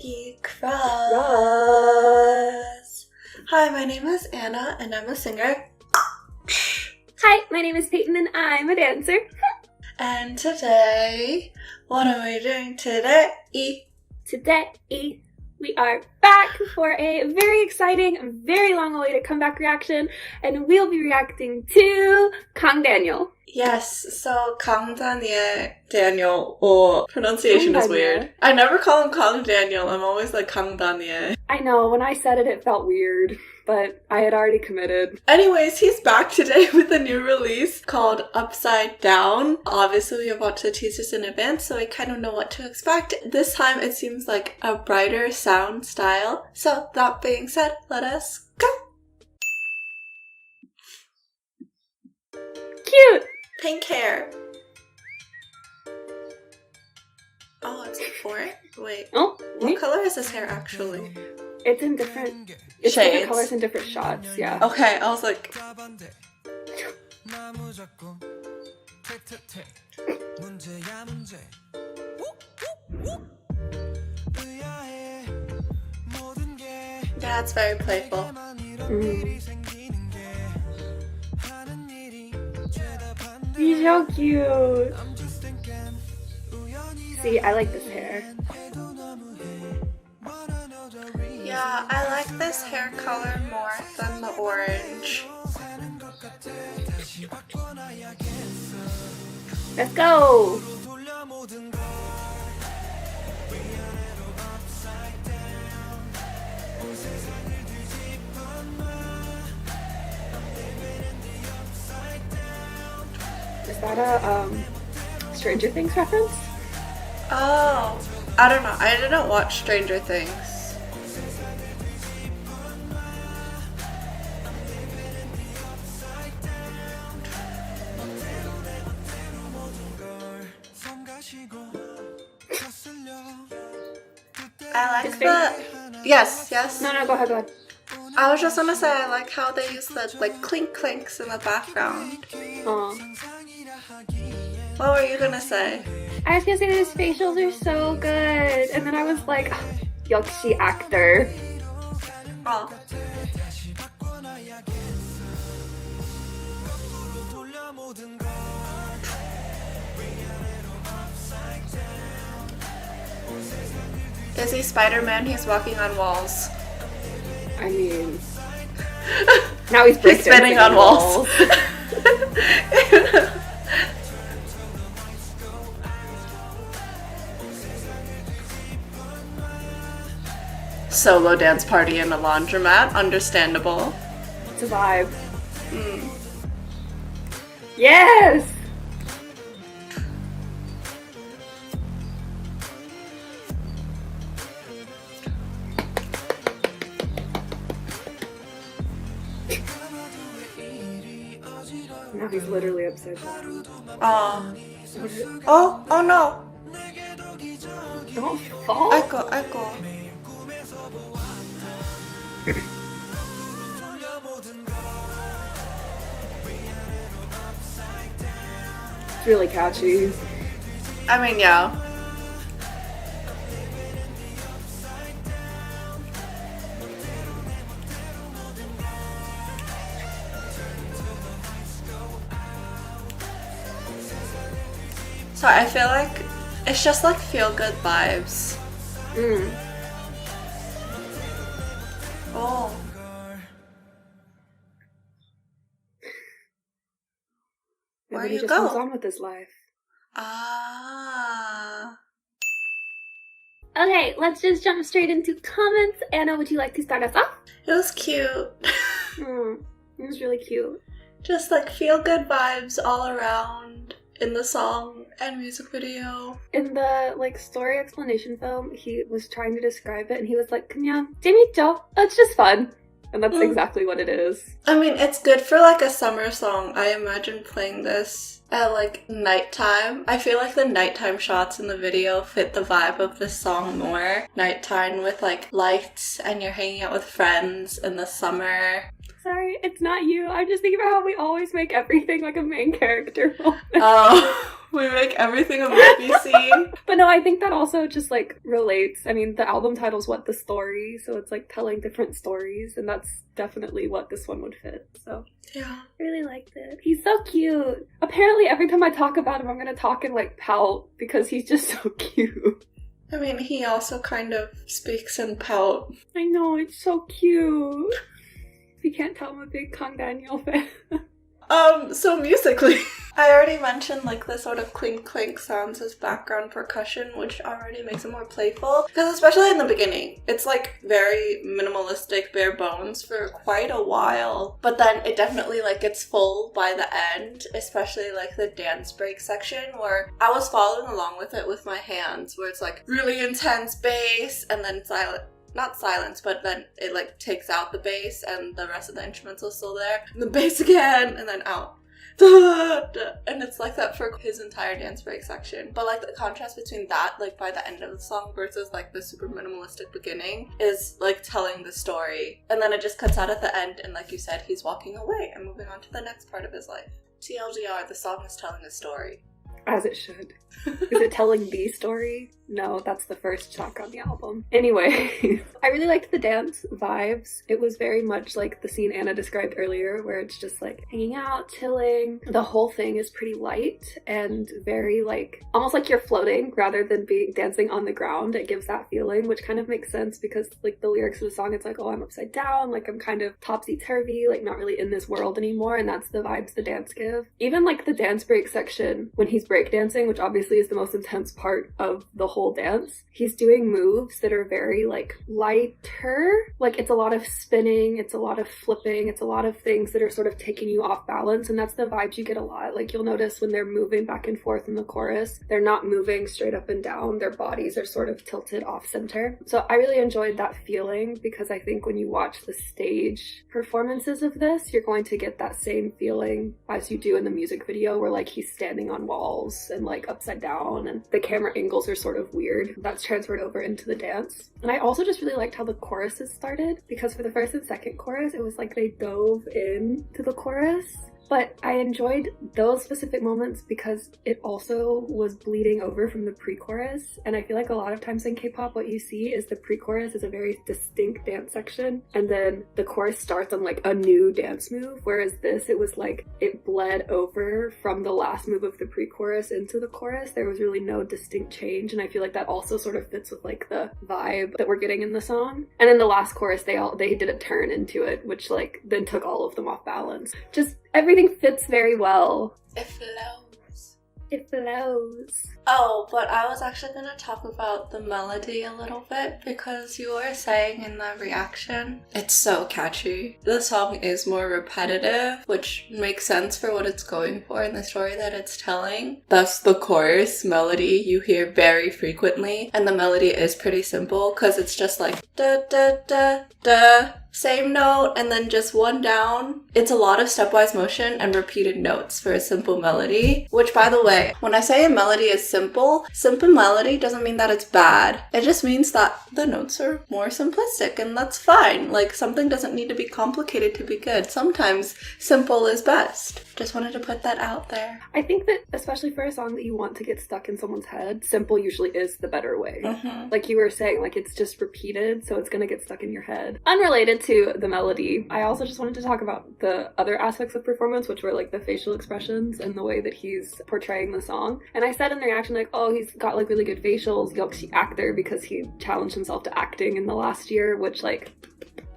Pinky Cross. Hi, my name is Anna and I'm a singer. Hi, my name is Peyton and I'm a dancer. And today, what are we doing today? Today, we are back for a very exciting, very long-awaited comeback reaction, and we'll be reacting to Kang Daniel. Yes, so Kang Daniel, or pronunciation Kang is Daniel. weird. I never call him Kang Daniel, I'm always like Kang Daniel. I know, when I said it, it felt weird, but I had already committed. Anyways, he's back today with a new release called Upside Down. Obviously, we have watched the teasers in advance, so I kind of know what to expect. This time, it seems like a brighter sound style. So, that being said, let us go! Cute! Pink hair. Oh, it's orange? Wait. Oh, What color is his hair, actually? it's in different Shades? different colors and different shots, yeah. Okay, I was like... Yeah, it's very playful. He's so cute. See, I like this hair. Yeah, I like this hair color more than the orange. Let's go! Is that a Stranger Things reference? Oh, I don't know. I didn't watch Stranger Things. I like the... Yes. No, go ahead. I was just gonna say I like how they use the like clink clinks in the background. Aw. What were you gonna say? I was gonna say that his facials are so good, and then I was like, 역시 actor. Oh. Is he Spider-Man? He's walking on walls. I mean, now he's He's spinning on walls. Solo dance party in a laundromat, understandable. It's a vibe. Yes! Now he's literally upside down. Oh. Oh no. Don't fall. Aiko. It's really catchy. I mean, yeah. So I feel like it's just like feel-good vibes. Oh. Where Nobody you just go? moves on with his life. Ah. Okay, let's just jump straight into comments. Anna, would you like to start us off? It was cute. It was really cute. Just like feel-good vibes all around in the song and music video. In the story explanation film, he was trying to describe it and he was like, 그냥 재밌죠? It's just fun. And that's exactly what it is. I mean, it's good for like a summer song. I imagine playing this at like nighttime. I feel like the nighttime shots in the video fit the vibe of this song more. Nighttime with like lights and you're hanging out with friends in the summer. Sorry, it's not you. I'm just thinking about how we always make everything like a main character moment. Oh. We make everything a movie scene. But no, I think that also just like relates. I mean, the album title's What the Story, so it's like telling different stories, and that's definitely what this one would fit. So Yeah. I really liked it. He's so cute. Apparently, every time I talk about him, I'm gonna talk and like pout because he's just so cute. I mean, he also kind of speaks in pout. I know, it's so cute. If you can't tell, I'm a big Kang Daniel fan. So musically, I already mentioned like the sort of clink clink sounds as background percussion, which already makes it more playful. Because especially in the beginning, it's like very minimalistic, bare bones for quite a while. But then it definitely like gets full by the end, especially like the dance break section where I was following along with it with my hands, where it's like really intense bass and then not silence, but then it like takes out the bass and the rest of the instruments are still there. And the bass again, and then out. Da, da. And it's like that for his entire dance break section. But like the contrast between that, like by the end of the song versus like the super minimalistic beginning is like telling the story. And then it just cuts out at the end and like you said, he's walking away and moving on to the next part of his life. TLDR, the song is telling a story. As it should. Is it telling the story? No, that's the first track on the album. Anyway, I really liked the dance vibes. It was very much like the scene Anna described earlier, where it's just like hanging out, chilling. The whole thing is pretty light and very like, almost like you're floating rather than being dancing on the ground. It gives that feeling, which kind of makes sense because like the lyrics of the song, it's like, oh, I'm upside down, like I'm kind of topsy-turvy, like not really in this world anymore, and that's the vibes the dance give. Even like the dance break section, when he's breakdancing, which obviously is the most intense part of the whole dance, he's doing moves that are very like lighter. Like it's a lot of spinning, it's a lot of flipping, it's a lot of things that are sort of taking you off balance, and that's the vibes you get a lot. Like you'll notice when they're moving back and forth in the chorus, they're not moving straight up and down, their bodies are sort of tilted off center. So I really enjoyed that feeling because I think when you watch the stage performances of this, you're going to get that same feeling as you do in the music video where like he's standing on walls and like upside down and the camera angles are sort of weird. That's transferred over into the dance. And I also just really liked how the choruses started because for the first and second chorus, it was like they dove into the chorus. But I enjoyed those specific moments because it also was bleeding over from the pre-chorus. And I feel like a lot of times in K-pop, what you see is the pre-chorus is a very distinct dance section. And then the chorus starts on like a new dance move. Whereas this, it was like it bled over from the last move of the pre-chorus into the chorus. There was really no distinct change. And I feel like that also sort of fits with like the vibe that we're getting in the song. And in the last chorus, they did a turn into it, which like then took all of them off balance. Just everything fits very well. It flows. It flows. Oh, but I was actually going to talk about the melody a little bit because you were saying in the reaction, it's so catchy. The song is more repetitive, which makes sense for what it's going for in the story that it's telling. Thus, the chorus melody you hear very frequently, and the melody is pretty simple because it's just like da da da da. Same note and then just one down. It's a lot of stepwise motion and repeated notes for a simple melody, which by the way, when I say a melody is simple melody doesn't mean that it's bad. It just means that the notes are more simplistic and that's fine. Like something doesn't need to be complicated to be good. Sometimes simple is best. Just wanted to put that out there. I think that especially for a song that you want to get stuck in someone's head, simple usually is the better way. Mm-hmm. Like you were saying, like it's just repeated, so it's gonna get stuck in your head. Unrelated to the melody, I also just wanted to talk about the other aspects of performance, which were like the facial expressions and the way that he's portraying the song. And I said in the reaction like, oh, he's got like really good facials, Yoxi actor, because he challenged himself to acting in the last year, which like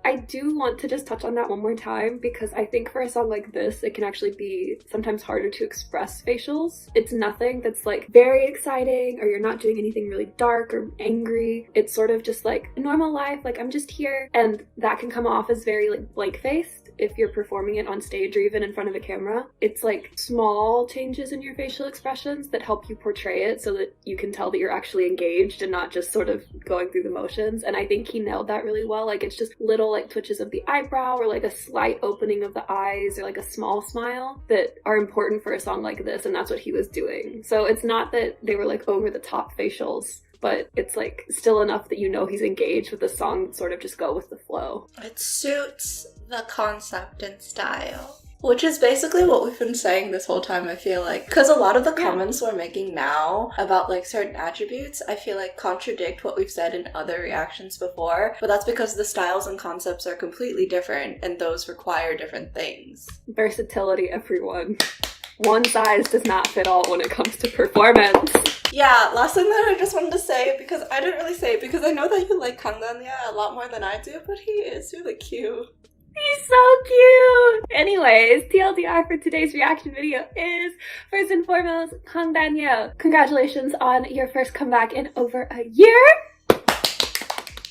I do want to just touch on that one more time because I think for a song like this, it can actually be sometimes harder to express facials. It's nothing that's like very exciting or you're not doing anything really dark or angry. It's sort of just like normal life, like I'm just here. And that can come off as very like blank-faced if you're performing it on stage or even in front of a camera. It's like small changes in your facial expressions that help you portray it so that you can tell that you're actually engaged and not just sort of going through the motions. And I think he nailed that really well. Like it's just little like twitches of the eyebrow or like a slight opening of the eyes or like a small smile that are important for a song like this, and that's what he was doing. So it's not that they were like over the top facials, but it's like still enough that you know he's engaged with the song that sort of just go with the flow. It suits the concept and style. Which is basically what we've been saying this whole time, I feel like. Because a lot of the comments we're making now about, like, certain attributes, I feel like contradict what we've said in other reactions before. But that's because the styles and concepts are completely different, and those require different things. Versatility, everyone. One size does not fit all when it comes to performance. Yeah, last thing that I just wanted to say, because I didn't really say it, because I know that you like Kang Dan-ya a lot more than I do, but he is really cute. He's so cute! Anyways, TLDR for today's reaction video is, first and foremost, Kang Dan-ya. Congratulations on your first comeback in over a year!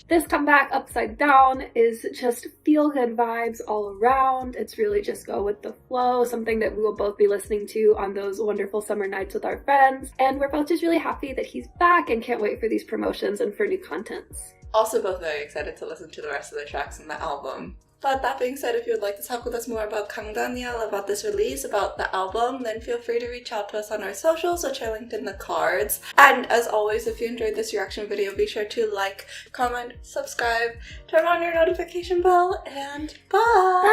This comeback, Upside Down, is just feel-good vibes all around. It's really just go with the flow, something that we will both be listening to on those wonderful summer nights with our friends. And we're both just really happy that he's back and can't wait for these promotions and for new contents. Also both very excited to listen to the rest of the tracks in the album. But that being said, if you would like to talk with us more about Kang Dan-ya, about this release, about the album, then feel free to reach out to us on our socials, which are linked in the cards. And as always, if you enjoyed this reaction video, be sure to like, comment, subscribe, turn on your notification bell, and bye!